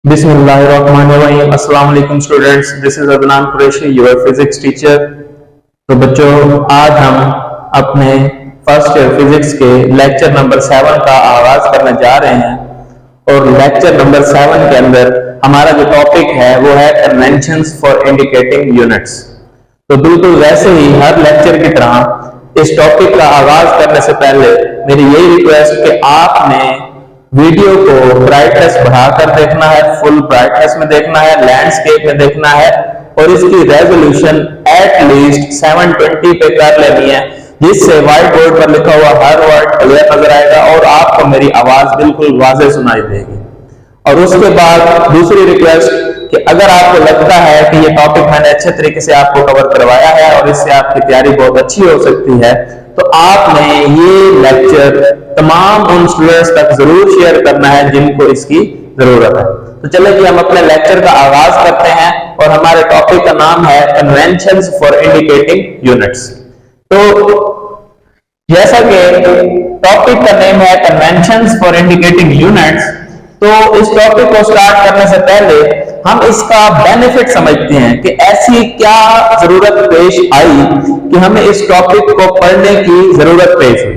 बिस्मिल्लाहिर्रहमानिर्रहीम। अस्सलाम वालेकुम students, this is Adnan Qureshi, your physics teacher. तो बच्चों, आज हम अपने फर्स्ट ईयर फिजिक्स के लेक्चर नंबर 7 का आगाज करने जा रहे हैं। और लेक्चर नंबर 7 के अंदर हमारा जो टॉपिक है वो है कन्वेंशंस फॉर इंडिकेटिंग यूनिट्स। तो बिल्कुल वैसे ही हर लेक्चर की तरह इस टॉपिक का आगाज करने से पहले मेरी यही रिक्वेस्ट कि आपने वीडियो को ब्राइटनेस बढ़ाकर देखना है, फुल ब्राइटनेस में देखना है, लैंडस्केप में देखना है और इसकी रेजोल्यूशन एटलीस्ट 720 पे कर लेनी है, जिससे व्हाइट बोर्ड पर लिखा हुआ हर वर्ड क्लियर नजर आएगा और आपको मेरी आवाज बिल्कुल वाज़ेह सुनाई देगी। और उसके बाद दूसरी रिक्वेस्ट कि अगर आपको लगता है कि ये टॉपिक मैंने अच्छे तरीके से आपको कवर करवाया है और इससे आपकी तैयारी बहुत अच्छी हो सकती है, तो आपने ये लेक्चर तमाम उन स्टूडेंट्स तक जरूर शेयर करना है जिनको इसकी जरूरत है। तो चलिए कि हम अपने लेक्चर का आगाज करते हैं और हमारे टॉपिक का नाम है कन्वेंशंस फॉर इंडिकेटिंग यूनिट्स। तो जैसा कि टॉपिक का नेम है कन्वेंशंस फॉर इंडिकेटिंग यूनिट्स, तो इस टॉपिक को स्टार्ट करने से पहले हम इसका बेनिफिट समझते हैं कि ऐसी क्या जरूरत पेश आई कि हमें इस टॉपिक को पढ़ने की जरूरत पेश हुई।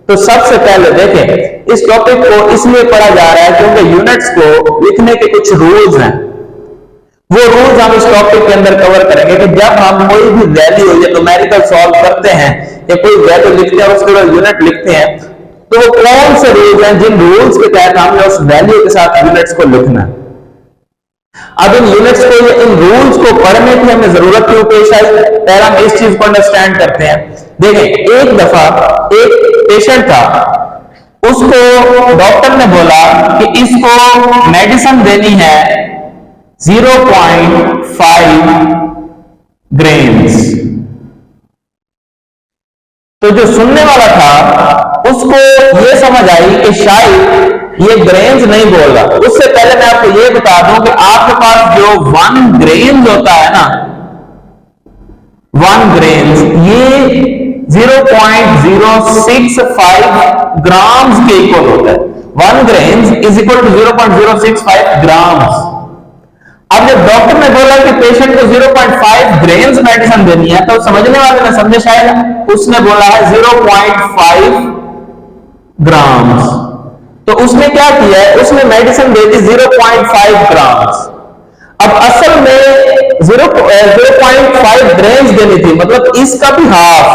तो सबसे पहले देखें, इस टॉपिक को इसलिए पढ़ा जा रहा है क्योंकि यूनिट्स को लिखने के कुछ रूल्स हैं। वो रूल्स हम इस टॉपिक के अंदर कवर करेंगे कि जब हम कोई भी वैल्यू या न्यूमेरिकल सॉल्व करते हैं या कोई वैल्यू लिखते हैं उसके बाद यूनिट लिखते हैं, तो वो कौन से रूल्स हैं जिन रूल्स के तहत हमने उस वैल्यू के साथ यूनिट्स को लिखना है। अब इन यूनिट्स को, इन रूल्स को पढ़ने की हमें जरूरत क्यों पेश आई, पहले हम इस चीज को अंडरस्टैंड करते हैं। देखें, एक दफा एक पेशेंट था, उसको डॉक्टर ने बोला कि इसको मेडिसिन देनी है 0.5 ग्रेन्स। तो जो सुनने वाला था उसको यह समझ आई कि शायद ये ग्रेन्स नहीं बोल रहा। उससे पहले मैं आपको यह बता दूं कि आपके पास जो 1 ग्रेन्स होता है ना, 1 ग्रेन्स ये 0.065 ग्राम्स के इक्वल होता है। 1 grains is equal to 0.065 grams. अब जब डॉक्टर ने बोला कि पेशेंट को 0.5 ग्रेन्स मेडिसिन देनी है, तो समझने वाले ने समझे शायद उसने बोला है 0.5 ग्राम्स। तो उसने क्या किया है, उसने मेडिसिन दे दी 0.5 ग्राम्स। अब असल में 0.5 ग्रेन्स देनी थी, मतलब इसका भी हाफ,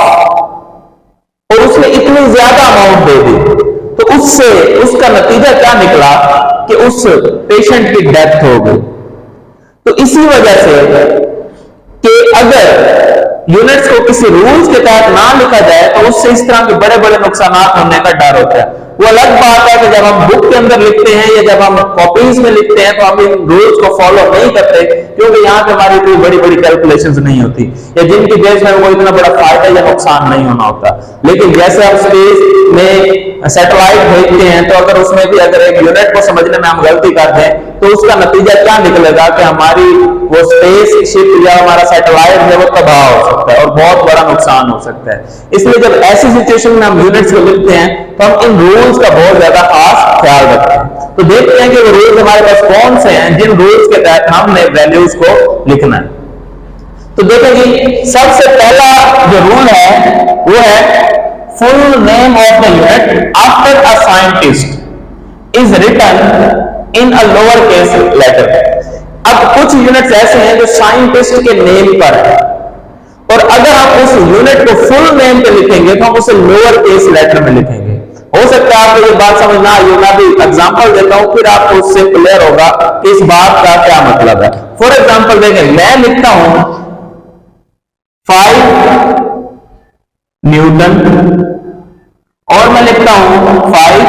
और उसने इतनी ज्यादा अमाउंट दे दी। तो उससे उसका नतीजा क्या निकला कि उस पेशेंट की डेथ हो गई। तो इसी वजह से कि अगर यूनिट्स को किसी रूल्स के तहत ना लिखा जाए तो उससे इस तरह के बड़े बड़े नुकसान होने का डर होता है। वो अलग बात है कि जब हम बुक के अंदर लिखते हैं या जब हम कॉपीज में लिखते हैं तो हम इन रूल्स को फॉलो नहीं करते, क्योंकि यहाँ पे हमारी कोई बड़ी बड़ी कैलकुलेशंस नहीं होती या जिनकी बेस में वो इतना बड़ा फायदा या नुकसान नहीं होना होता। लेकिन जैसे हम स्पेस में सैटेलाइट भेजते हैं, तो अगर उसमें भी अगर एक यूनिट को समझने में हम गलती कर दें तो उसका नतीजा क्या निकलेगा कि हमारी वो स्पेस शिप या हमारा सैटेलाइट है वो तबाह हो सकता है और बहुत बड़ा नुकसान हो सकता है। इसलिए जब ऐसी सिचुएशन में हम यूनिट्स को लिखते हैं तो हम इन रूल्स का बहुत ज्यादा खास ख्याल रखते हैं। तो देखते हैं कि वो रूल्स हमारे पास कौन से हैं जिन रूल्स के तहत हमने वैल्यूज को लिखना है। तो देखिए, सबसे पहला जो रूल है वो है full name of the unit after a scientist is written in a lower case letter. अब कुछ यूनिट्स ऐसे हैं जो साइंटिस्ट के नेम पर है, और अगर हम उस यूनिट को फुल नेम पे लिखेंगे तो हम उसे लोअर केस लेटर में लिखेंगे। हो सकता है आपको ये बात समझ ना आई, मैं भी एग्जांपल देता हूं, फिर आपको उससे क्लियर होगा कि इस बात का क्या मतलब है। फॉर एग्जांपल देखें, मैं लिखता हूं 5 न्यूटन और मैं लिखता हूं 5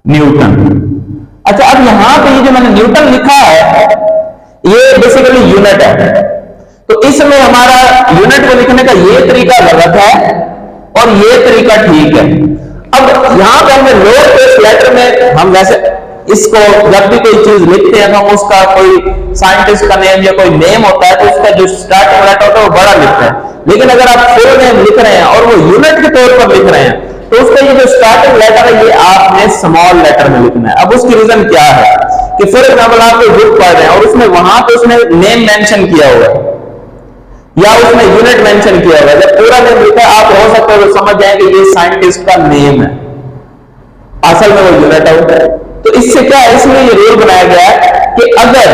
न्यूटन। अच्छा, अब यहां पे ये जो मैंने न्यूटन लिखा है ये बेसिकली यूनिट है, तो इसमें हमारा यूनिट को लिखने का ये तरीका गलत है और ये तरीका ठीक है। अब यहां पे हमने लोअर केस लेटर में, हम वैसे इसको जब भी कोई चीज लिखते हैं तो हम उसका कोई साइंटिस्ट का नेम या कोई नेम होता है तो उसका जो स्टार्टिंग लेटर होता है वो बड़ा लिखते हैं। लेकिन अगर आप फुल नेम लिख रहे हैं और वो यूनिट के तौर पर लिख रहे हैं तो उसका ये जो स्टार्टिंग लेटर है ये आपने स्मॉल लेटर में लिखना है। अब उसकी रीजन क्या है कि कि फॉर एग्जाम्पल आप कोई बुक पढ़ रहे हैं और उसमें वहां पे उसने नेम मेंशन किया हुआ है या उसने यूनिट मेंशन किया हुआ है, जब पूरा नेम लिखा है आप हो सकता है तो समझ जाए कि ये साइंटिस्ट का नेम है, असल में वो यूनिट है। तो इससे क्या है, इसमें ये रूल बनाया गया है कि अगर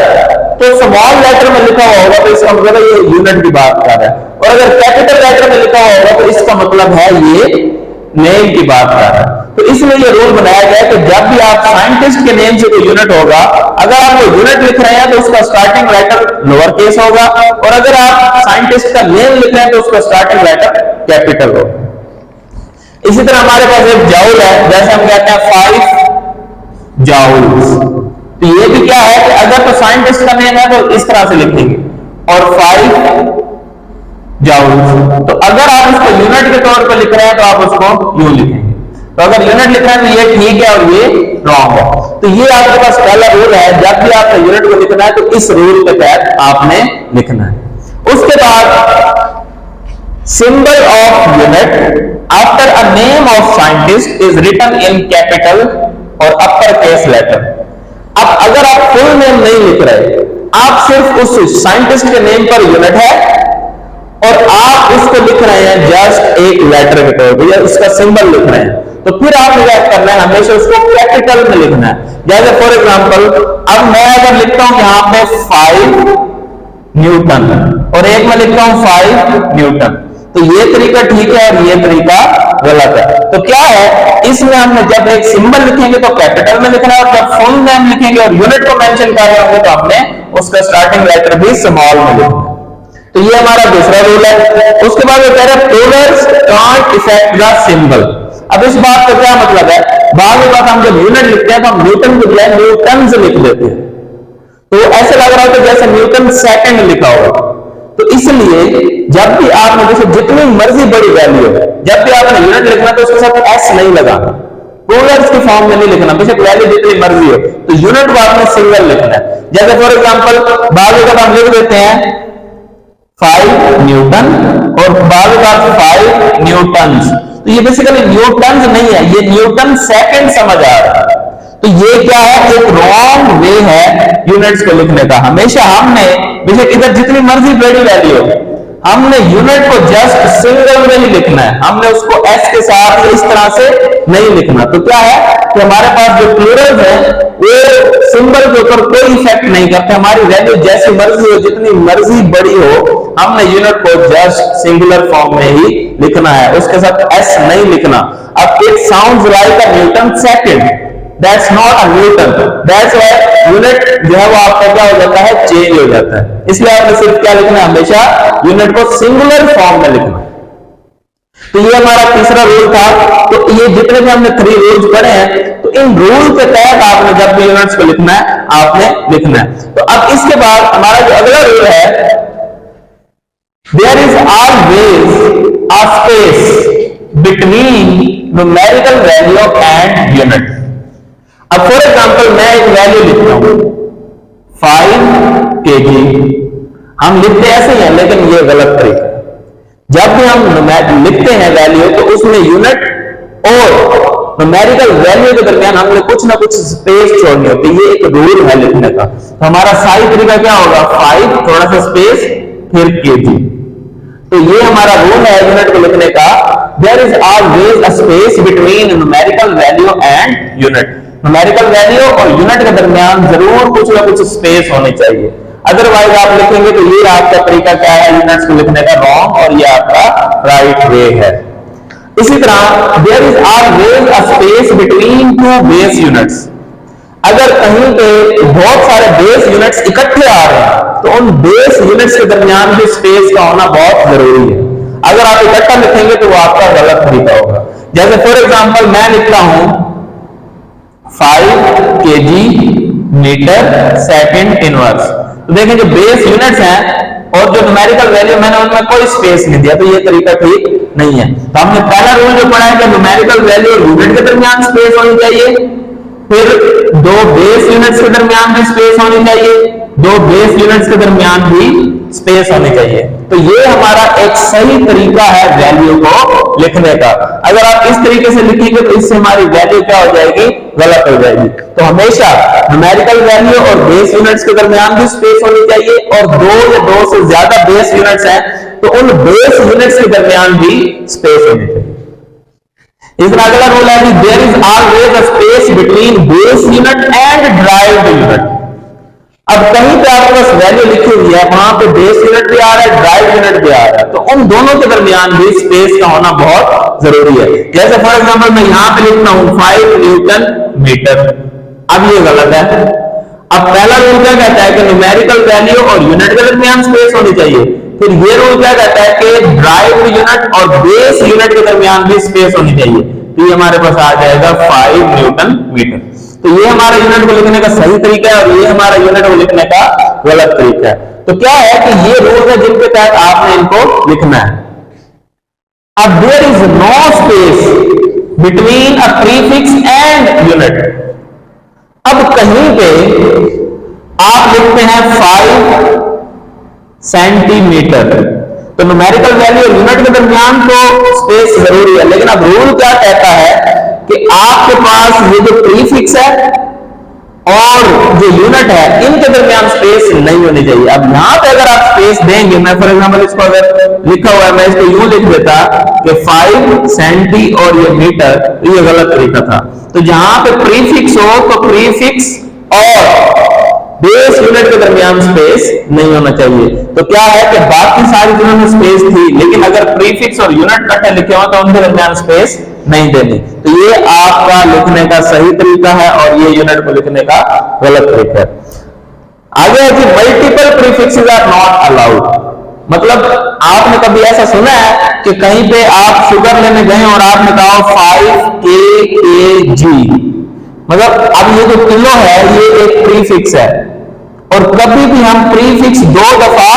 तो स्मॉल लेटर में लिखा हुआ होगा तो इसका मतलब है ये यूनिट की बात कर रहा है, और अगर कैपिटल लेटर में लिखा हुआ होगा तो इसका मतलब है ये नेम की बात कर रहा है। तो इसलिए ये रूल बनाया गया कि जब भी आप साइंटिस्ट के नेम से कोई यूनिट होगा, अगर आप कोई यूनिट लिख रहे हैं तो उसका स्टार्टिंग लेटर लोअर केस होगा, और अगर आप साइंटिस्ट का नेम लिख रहे हैं तो उसका स्टार्टिंग लेटर कैपिटल होगा। इसी तरह हमारे पास एक जाउल है, जैसे हम कहते हैं 5 जाउल्स, तो ये भी क्या है कि अगर तो साइंटिस्ट का नेम है तो इस तरह से लिखेंगे, और 5 जाउल्स, तो अगर आप इसको यूनिट के तौर पर लिख रहे हैं तो आप उसको यूं लिखेंगे। तो अगर यूनिट लिख रहे हैं तो ये ठीक है और ये रॉन्ग है। तो ये आपके पास पहला रूल है, जब भी आपने यूनिट को लिखना है तो इस रूल के तहत आपने लिखना है। उसके बाद symbol of unit after a name of scientist is written in capital और अपर केस लेटर। अब अगर आप फुल नेम नहीं लिख रहे, आप सिर्फ उस साइंटिस्ट के नेम पर यूनिट है और आप उसको लिख रहे हैं जस्ट एक लेटर के तौर पर या उसका सिंबल लिख रहे हैं, तो फिर आपने क्या करना है, हमेशा उसको कैपिटल में लिखना है। जैसे फॉर एग्जांपल अब मैं अगर लिखता हूं यहां पे 5 न्यूटन और एक में लिखता हूं 5 न्यूटन, तो ये तरीका ठीक है और ये तरीका गलत है। तो क्या है, इसमें हमने जब एक सिंबल लिखेंगे तो कैपिटल में लिखना है, और जब फुल नेम लिखेंगे और यूनिट को मेंशन कर रहे होंगे तो हमने उसका स्टार्टिंग लेटर भी स्मॉल में लिखना है। तो ये हमारा दूसरा रूल है। उसके बाद वो कह रहा है proverbs can't effect the symbol. अब इस बात का क्या मतलब है, बाद में हम जब यूनिट लिखते हैं तो हम न्यूटन की बजाय न्यूटन से लिख देते हैं, तो ऐसे लग रहा है जैसे न्यूटन सेकंड लिखा होगा। तो इसलिए जब भी आपने जैसे जितनी मर्जी बड़ी वैल्यू है, जब भी आपने यूनिट लिखना तो उसके साथ एस नहीं लगाना, प्लूरल्स की फॉर्म में नहीं लिखना, बेशक वैल्यू जितनी मर्जी हो, तो यूनिट को आपने सिंगल लिखना है। जैसे फॉर एग्जांपल बाद में हम लिख देते हैं 5 न्यूटन और बाद में 5 न्यूटन्स, तो ये बेसिकली न्यूटन्स नहीं है, ये न्यूटन सेकंड समझ आ रहा है। तो ये क्या है, एक रॉन्ग वे है यूनिट्स को लिखने का। हमेशा हमने बेशक इधर जितनी मर्जी बड़ी वैल्यू हो, हमने यूनिट को जस्ट सिंगल में ही लिखना है, हमने उसको एस के साथ इस तरह से नहीं लिखना। तो क्या है कि हमारे पास जो प्लूरल्स है वो सिंबल के ऊपर कोई इफेक्ट नहीं करते, हमारी वैल्यू जैसी मर्जी हो, जितनी मर्जी बड़ी हो, हमने यूनिट को जस्ट सिंगुलर फॉर्म में ही लिखना है, उसके साथ एस नहीं लिखना। अब it sounds like a Newton second, that's not a Newton, that's why unit जो है वो आपका क्या हो जाता है, चेंज हो जाता है। इसलिए आपने सिर्फ क्या लिखना है, हमेशा यूनिट को सिंगुलर फॉर्म में लिखना है। तो ये हमारा तीसरा रूल था। तो ये जितने भी हमने 3 रूल्स पढ़े हैं, तो इन रूल के तहत आपने जब भी यूनिट्स को लिखना है आपने लिखना है। तो अब इसके बाद हमारा जो अगला रूल है, there is always a space between numerical value and unit. अब फॉर एग्जांपल मैं एक वैल्यू लिखता हूं 5 kg, हम लिखते ऐसे ही हैं लेकिन ये गलत तरीका है। जब भी हम लिखते हैं वैल्यू तो उसमें यूनिट और न्यूमेरिकल वैल्यू के दरमियान हमने कुछ ना कुछ स्पेस छोड़नी होती है, ये एक रूल है लिखने का। तो हमारा सही तरीका क्या होगा, 5 थोड़ा सा स्पेस फिर kg। तो ये हमारा रूल है यूनिट को लिखने का, there is always a space between numerical value and unit. Numerical value और यूनिट के दरमियान जरूर कुछ ना कुछ स्पेस होनी चाहिए, अदरवाइज आप लिखेंगे तो ये आपका तरीका क्या है यूनिट्स को लिखने का, रॉन्ग, और ये आपका राइट वे है। इसी तरह there is always a space between 2 base units. अगर कहीं पे बहुत सारे बेस यूनिट्स इकट्ठे आ रहे हैं तो उन बेस यूनिट्स के दरमियान भी स्पेस का होना बहुत जरूरी है। अगर आप इकट्ठा लिखेंगे तो वो आपका गलत तरीका होगा। जैसे फॉर एग्जांपल मैं लिखता हूं 5 kg मीटर सेकंड इनवर्स, तो देखें जो बेस यूनिट्स हैं और जो न्यूमेरिकल वैल्यू मैंने उनमें कोई स्पेस नहीं दिया, तो ये तरीका ठीक नहीं है। तो हमने पहला रूल जो पढ़ा है कि न्यूमेरिकल वैल्यू और यूनिट के दरमियान स्पेस होनी चाहिए, फिर 2 बेस यूनिट्स के दरमियान भी स्पेस होनी चाहिए, 2 बेस यूनिट्स के दरमियान भी स्पेस होनी चाहिए। तो ये हमारा एक सही तरीका है वैल्यू को लिखने का। अगर आप इस तरीके से लिखेंगे तो इससे हमारी वैल्यू क्या हो जाएगी, गलत हो जाएगी। तो हमेशा न्यूमेरिकल वैल्यू और बेस यूनिट्स के दरमियान भी स्पेस होनी चाहिए, और दो या दो से ज्यादा बेस यूनिट्स हैं तो उन बेस यूनिट्स के दरमियान भी स्पेस होनी चाहिए। इसका अगला रूल है कि there is always a space between base unit and derived unit. अब कहीं पे आपके पास वैल्यू लिखी हुई है, वहां पे बेस यूनिट भी आ रहा है, ड्राइव यूनिट भी आ रहा है, तो उन दोनों के दरमियान भी स्पेस का होना बहुत जरूरी है। जैसे फॉर एग्जांपल मैं यहां पे लिखता हूं 5 न्यूटन मीटर, अब ये गलत है। अब पहला रूल क्या कहता है कि न्यूमेरिकल वैल्यू और यूनिट के दरमियान स्पेस होनी चाहिए। फिर ये रूल क्या कहता है कि ड्राइव यूनिट और बेस यूनिट के दरमियान भी स्पेस होनी चाहिए। तो ये हमारे पास आ जाएगा 5 न्यूटन मीटर। तो ये हमारा यूनिट को लिखने का सही तरीका है और ये हमारा यूनिट को लिखने का गलत तरीका है। तो क्या है कि ये रूल है जिनके तहत आपने इनको लिखना है। अब there is no space between a prefix and unit. अब कहीं पे आप लिखते हैं 5 सेंटीमीटर, तो न्यूमेरिकल वैल्यू और यूनिट के दरमियान तो स्पेस जरूरी है, लेकिन अब रूल क्या कहता है कि आपके पास ये जो प्रीफिक्स है और जो यूनिट है इनके दरमियान स्पेस नहीं होनी चाहिए। अब यहां पे अगर आप स्पेस देंगे, मैं फॉर एग्जांपल इसको अगर लिखा हुआ है मैं इसको यूं लिख देता कि 5 सेंटी और ये मीटर, तो ये गलत तरीका था। तो जहां पे प्रीफिक्स हो तो प्रीफिक्स और बेस यूनिट के दरमियान स्पेस नहीं होना चाहिए। तो क्या है कि बाकी सारी चीजों में स्पेस थी, लेकिन अगर प्रीफिक्स और यूनिट इकट्ठे लिखे हो तो उनके दरमियान स्पेस नहीं देनी। तो ये आपका लिखने का सही तरीका है और ये यूनिट को लिखने का गलत तरीका है। आगे है कि multiple prefixes are not allowed. मतलब आपने कभी ऐसा सुना है कि कहीं पे आप शुगर लेने गए और आपने कहा 5 kg, मतलब अब ये जो किलो है ये एक प्रीफिक्स है और कभी भी हम प्रीफिक्स दो दफा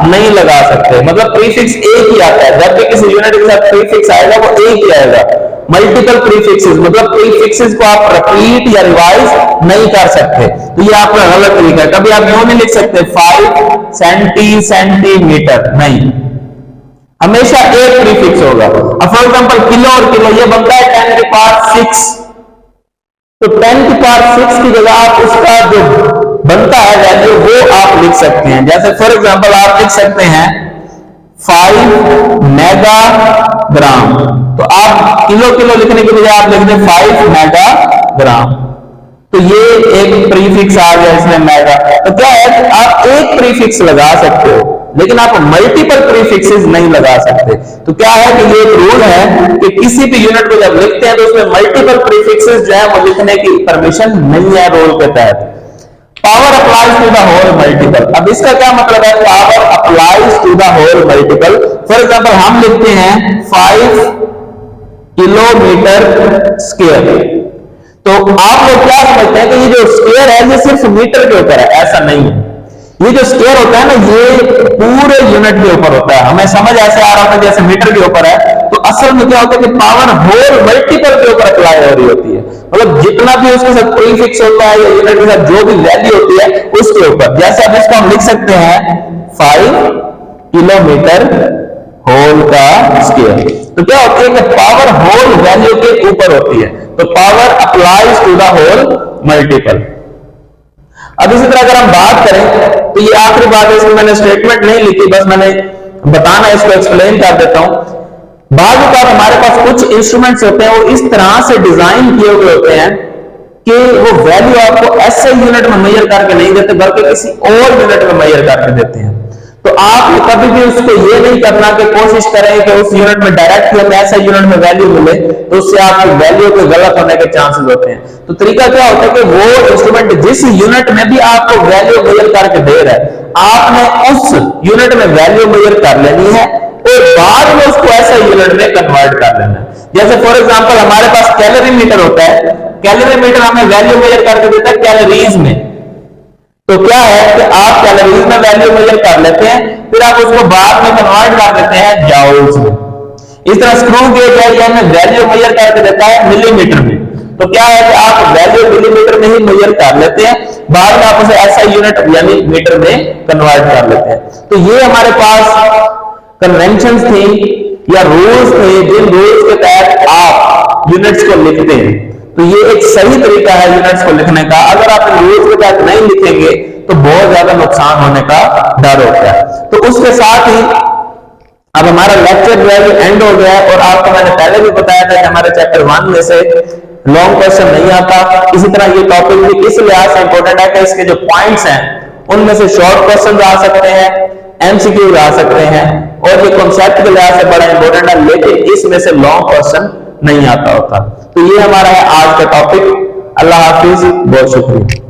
नहीं लगा सकते। मतलब प्रीफिक्स एक ही आता है, जब भी किसी यूनिट के साथ प्रीफिक्स आएगा वो एक ही आएगा। मल्टीपल प्रीफिक्सेस मतलब प्रीफिक्सेस को आप रिपीट या रिवाइज नहीं कर सकते, तो ये आपका गलत तरीका है। कभी आप यूं नहीं लिख सकते 5 सेंटीमीटर, नहीं, हमेशा एक प्रीफिक्स होगा। अब फॉर एग्जांपल किलो और किलो ये बनता है 10 की पावर 6, तो 10 की पावर 6 की जगह आप उसका जो बनता है वैल्यू वो आप लिख सकते हैं। जैसे फॉर एग्जांपल आप लिख सकते हैं 5 मेगाग्राम, तो आप किलो किलो लिखने के बजाय आप लिख दें 5 मेगाग्राम, तो ये एक प्रीफिक्स आ गया इसमें मेगा। तो क्या है कि आप एक प्रीफिक्स लगा सकते हो लेकिन आप मल्टीपल प्रीफिक्सेस नहीं लगा सकते। तो क्या है कि ये एक रूल है कि किसी भी यूनिट को जब लिखते हैं तो उसमें मल्टीपल प्रीफिक्सेस जो है वो लिखने की परमिशन नहीं है रूल के तहत। Power applies to the whole multiple. अब इसका क्या मतलब है, power applies to the whole multiple. For example हम लिखते हैं 5 किलोमीटर स्क्वायर, तो आप लोग क्या समझते हैं कि ये जो स्क्वायर है ये सिर्फ मीटर के ऊपर है, ऐसा नहीं है। ये जो स्क्वायर होता है ना ये पूरे यूनिट के ऊपर होता है। हमें समझ ऐसे आ रहा था जैसे मीटर के ऊपर है, तो असल में क्या होता है कि पावर होल मल्टीपल के ऊपर अप्लाई हो रही होती है। मतलब जितना भी उसके साथ प्रीफिक्स होता है या यूनिट के साथ जो भी वैल्यू होती है उसके ऊपर। जैसे अब इसको हम लिख सकते हैं 5 किलोमीटर होल का स्क्वायर, तो क्या होती है कि पावर होल वैल्यू के ऊपर होती है, तो power applies to the whole multiple. अब इसी तरह अगर हम बात करें तो ये आखिरी बात है, इसमें मैंने स्टेटमेंट नहीं लिखी, बस मैंने बताना इसको एक्सप्लेन कर देता हूं। बाद में हमारे पास कुछ इंस्ट्रूमेंट्स होते हैं वो इस तरह से डिजाइन किए हुए होते हैं कि वो वैल्यू आपको ऐसे यूनिट में मेजर करके नहीं देते बल्कि किसी और यूनिट में मेजर करके देते हैं। तो आप कभी भी उसको ये नहीं करना कि कोशिश करें कि उस यूनिट में डायरेक्ट हमें ऐसा यूनिट में वैल्यू मिले, तो उससे आपकी वैल्यू के गलत होने के चांसेस होते हैं। तो तरीका क्या होता है कि वो इंस्ट्रूमेंट जिस यूनिट में भी आपको वैल्यू मेजर करके दे रहा है, आपने उस यूनिट में वैल्यू मेजर कर लेनी है और बाद में उसको ऐसा यूनिट में कन्वर्ट कर लेना है। जैसे फॉर एग्जांपल हमारे पास कैलोरी मीटर होता है, कैलोरी मीटर हमें वैल्यू मेजर करके देता है कैलोरीज में। तो क्या है कि आप कैलोरीज में वैल्यू मेजर कर लेते हैं, फिर आप उसको बाद में कन्वर्ट कर देते हैं जाउल्स में। इस तरह स्क्रू गेज है, ये हमें वैल्यू मेजर करके देता है मिलीमीटर में। तो क्या है कि आप वैल्यू मिलीमीटर में ही मेजर कर लेते हैं, बाद में आप उसे ऐसा यूनिट यानी मीटर में कन्वर्ट कर लेते हैं। तो ये हमारे पास कन्वेंशन थी या रूल्स थे जिन रूल्स के तहत आप यूनिट्स को लिखते हैं, तो ये एक सही तरीका है यूनिट्स को लिखने का। अगर आप इन रूल्स के तहत नहीं लिखेंगे तो बहुत ज्यादा नुकसान होने का डर होता है। तो उसके साथ ही अब हमारा लेक्चर जो है एंड हो गया है, और आपको मैंने पहले भी बताया था कि हमारे चैप्टर 1 में से लॉन्ग क्वेश्चन नहीं आता। इसी तरह ये टॉपिक भी इस लिहाज से इंपॉर्टेंट है कि इसके जो पॉइंट्स हैं उनमें से शॉर्ट क्वेश्चन आ सकते हैं, एमसीक्यू आ सकते हैं, और ये कॉन्सेप्ट के लिहाज से बड़ा इंपॉर्टेंट है, लेकिन इसमें से लॉन्ग क्वेश्चन नहीं आता होता। तो ये हमारा है आज का टॉपिक। अल्लाह हाफिज, बहुत शुक्रिया।